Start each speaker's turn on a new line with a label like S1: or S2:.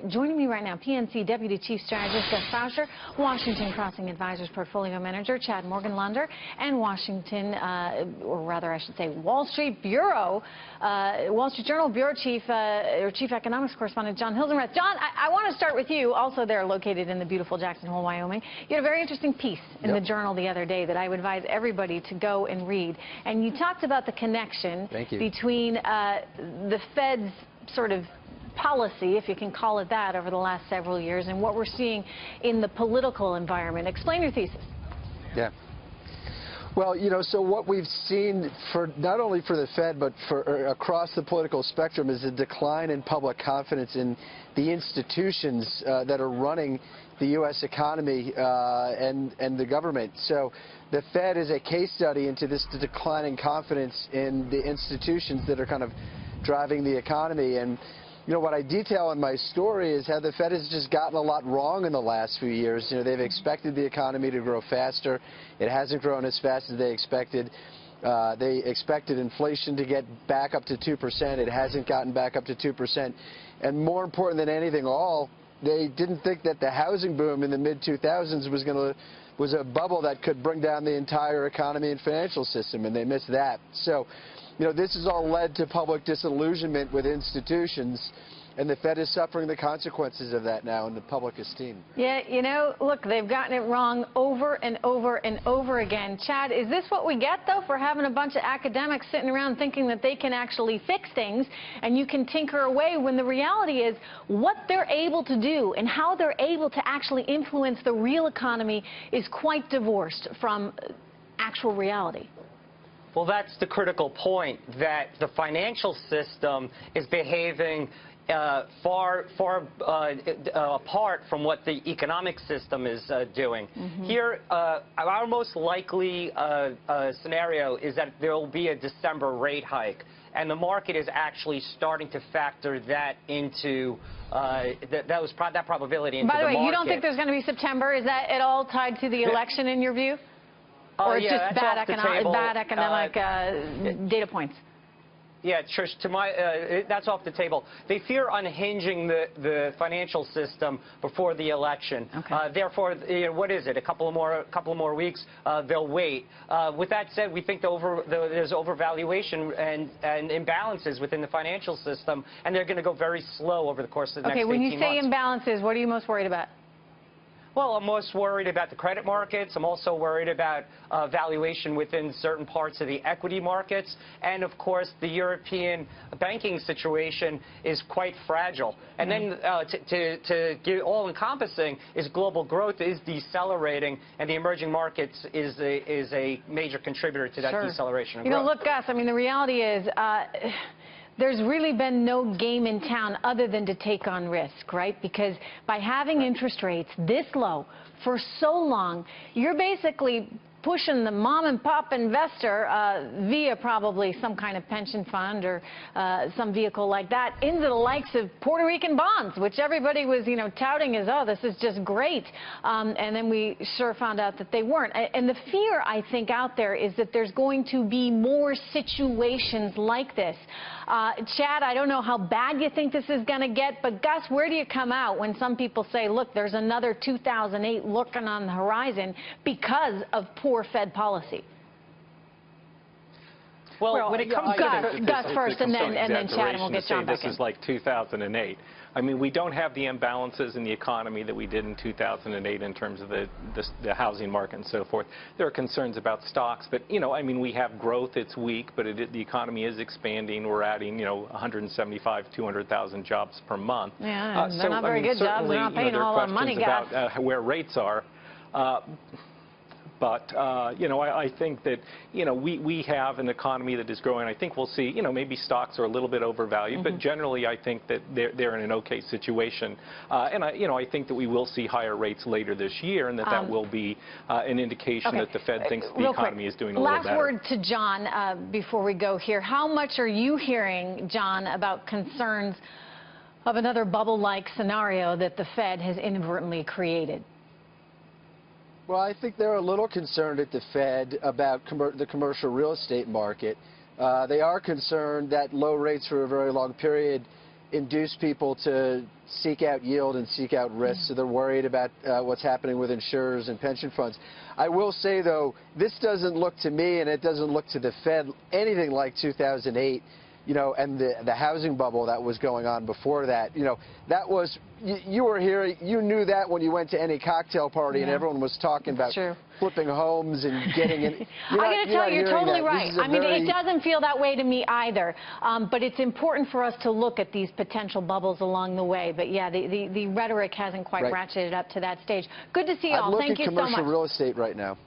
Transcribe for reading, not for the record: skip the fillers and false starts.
S1: Joining me right now, PNC Deputy Chief Strategist Faucher, Washington Crossing Advisors Portfolio Manager Chad Morganlander, and Washington, or rather I should say Wall Street Journal Bureau Chief Economics Correspondent John Hilsenrath. John, I want to start with you, also there located in the beautiful Jackson Hole, Wyoming. You had a very interesting piece in the Journal the other day that I would advise everybody to go and read. And you talked about the connection between the Fed's sort of policy, if you can call it that, over the last several years and what we're seeing in the political environment. Explain your thesis.
S2: Yeah. Well, you know, so what we've seen for not only for the Fed but for across the political spectrum is a decline in public confidence in the institutions that are running the U.S. economy and the government. So the Fed is a case study into this declining confidence in the institutions that are kind of driving the economy. And you know, what I detail in my story is how the Fed has just gotten a lot wrong in the last few years. You know, they've expected the economy to grow faster. It hasn't grown as fast as they expected. They expected inflation to get back up to 2%. It hasn't gotten back up to 2%. And more important than anything all, they didn't think that the housing boom in the mid-2000s was a bubble that could bring down the entire economy and financial system, and they missed that. So, you know, this has all led to public disillusionment with institutions, and the Fed is suffering the consequences of that now in the public esteem.
S1: Yeah, you know, look, they've gotten it wrong over and over and over again. Chad, is this what we get, though, for having a bunch of academics sitting around thinking that they can actually fix things and you can tinker away, when the reality is what they're able to do and how they're able to actually influence the real economy is quite divorced from actual reality?
S3: Well, that's the critical point, that the financial system is behaving far apart from what the economic system is doing. Here, our most likely scenario is that there will be a December rate hike, and the market is actually starting to factor that into that probability into the market.
S1: By the way, you don't think there's going to be September? Is that at all tied to the election in your view? Or it's just bad economic data points?
S3: Yeah, Trish, that's off the table. They fear unhinging the financial system before the election. Therefore, you know, what is it? A couple of more weeks. They'll wait. With that said, we think there's overvaluation and imbalances within the financial system, and they're going to go very slow over the course of the next 18 months.
S1: Okay, when you say imbalances, what are you most worried about?
S3: Well, I'm most worried about the credit markets. I'm also worried about valuation within certain parts of the equity markets. And, of course, the European banking situation is quite fragile. And then to get all-encompassing is global growth is decelerating, and the emerging markets is a major contributor to that deceleration of growth.
S1: You know, look, Gus, I mean, the reality is there's really been no game in town other than to take on risk, right? Because by having interest rates this low for so long, you're basically pushing the mom-and-pop investor via probably some kind of pension fund or some vehicle like that into the likes of Puerto Rican bonds, which everybody was, you know, touting as, oh, this is just great. And then we sure found out that they weren't. And the fear, I think, out there is that there's going to be more situations like this. Chad, I don't know how bad you think this is going to get, but Gus, where do you come out when some people say, look, there's another 2008 looking on the horizon because of poor Fed policy?
S3: Well, when it comes
S1: to Gus first, and then Chad, and we'll get John back in.
S4: This is like 2008. I mean, we don't have the imbalances in the economy that we did in 2008 in terms of the housing market and so forth. There are concerns about stocks, but, you know, I mean, we have growth. It's weak, but the economy is expanding. We're adding, you know, 175, 200,000 jobs per month.
S1: Yeah, they're not very good jobs. They're not paying all the money, Gus.
S4: About where rates are. But, you know, I think that, you know, we have an economy that is growing. I think we'll see, you know, maybe stocks are a little bit overvalued, but generally I think that they're in an okay situation. And, you know, I think that we will see higher rates later this year, and that will be an indication that the Fed thinks the economy is doing a little better.
S1: Last word to John before we go here. How much are you hearing, John, about concerns of another bubble-like scenario that the Fed has inadvertently created?
S2: Well, I think they're a little concerned at the Fed about the commercial real estate market. They are concerned that low rates for a very long period induce people to seek out yield and seek out risk. So they're worried about what's happening with insurers and pension funds. I will say, though, this doesn't look to me, and it doesn't look to the Fed, anything like 2008. You know, and the housing bubble that was going on before that, you know, that was, you were here, you knew that when you went to any cocktail party and everyone was talking about flipping homes and getting in.
S1: I'm going to tell you, you're totally right. I mean, it doesn't feel that way to me either. But it's important for us to look at these potential bubbles along the way. But yeah, the rhetoric hasn't quite ratcheted up to that stage. Good to see you all. Thank you so much.
S2: I'm looking at commercial real estate right now.